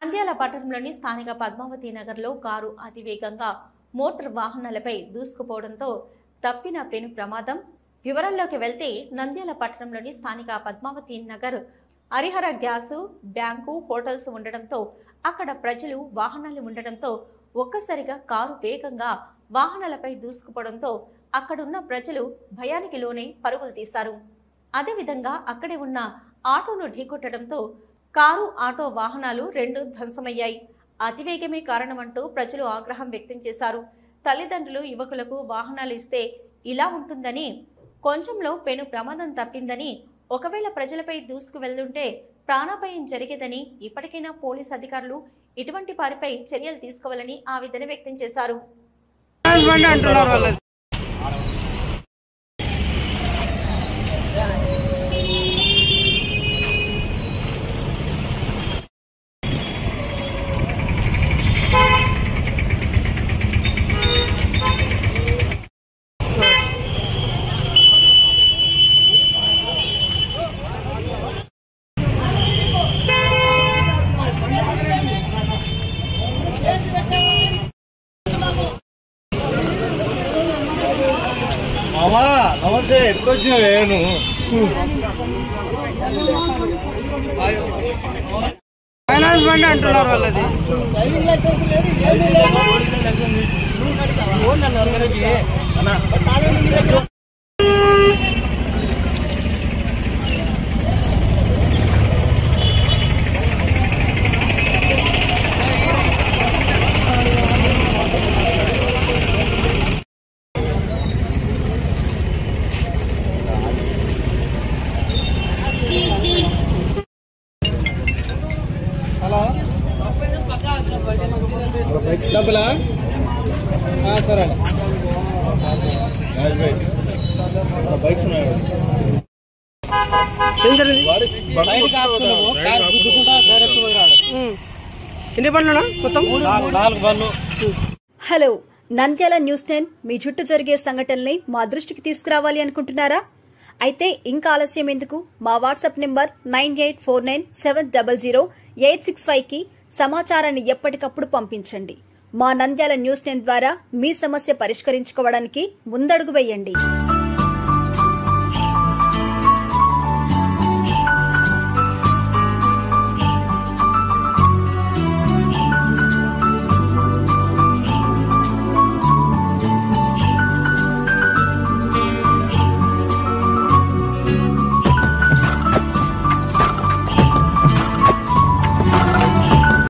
నంద్యాల పట్టణంలోని స్థానిక పద్మావతి నగర్లో కారు అతివేగంగా మోటార్ వాహనాలపై దూసుకుపోవడంతో తప్పిన పెను ప్రమాదం. వివరాల్లోకి వెళ్తే నంద్యాల పట్టణంలోని స్థానిక Padmavathi Nagar Harihara gas, bank, hotels ఉండడంతో అక్కడ ప్రజలు, వాహనాలు ఉండడంతో ఒక్కసారిగా కారు వేగంగా వాహనాలపై దూసుకుపోవడంతో అక్కడున్న ప్రజలు భయానికి లోనే పరుగులు తీశారు. అదేవిధంగా అక్కడే ఉన్న ఆటోను ఢీకొట్టడంతో కారు, ఆటో వాహనాలు రెండు ధ్వంసమయ్యాయి. అతివేగమే కారణమంటూ ప్రజలు ఆగ్రహం వ్యక్తం చేశారు. తల్లిదండ్రులు యువకులకు వాహనాలు ఇస్తే ఇలా ఉంటుందని, కొంచెంలో పెను ప్రమాదం తప్పిందని, ఒకవేళ ప్రజలపై దూసుకు వెళ్తుంటే ప్రాణాపాయం జరిగేదని, ఇప్పటికైనా పోలీస్ అధికారులు ఇటువంటి వారిపై చర్యలు తీసుకోవాలని ఆవేదన వ్యక్తం చేశారు. మామా నమస్తే, ఎప్పుడు వచ్చినావే నువ్వు? ఫైనాన్స్ బండి అంటున్నారు వాళ్ళది. బైక్స్ డబ్బులా? సరే బైక్స్ ఉన్నాయి. ఎన్ని బండ్లు మొత్తం? 4 బండ్లు. హలో, నంద్యాల న్యూస్ 10 మీ చుట్టూ జరిగే సంఘటనల్ని మా దృష్టికి తీసుకురావాలి అనుకుంటున్నారా? అయితే ఇంకా ఆలస్యం ఎందుకు? మా వాట్సాప్ నెంబర్ 9849700865 కి సమాచారాన్ని ఎప్పటికప్పుడు పంపించండి. మా నంద్యాల న్యూస్ 10 ద్వారా మీ సమస్య పరిష్కరించుకోవడానికి ముందడుగు వేయండి.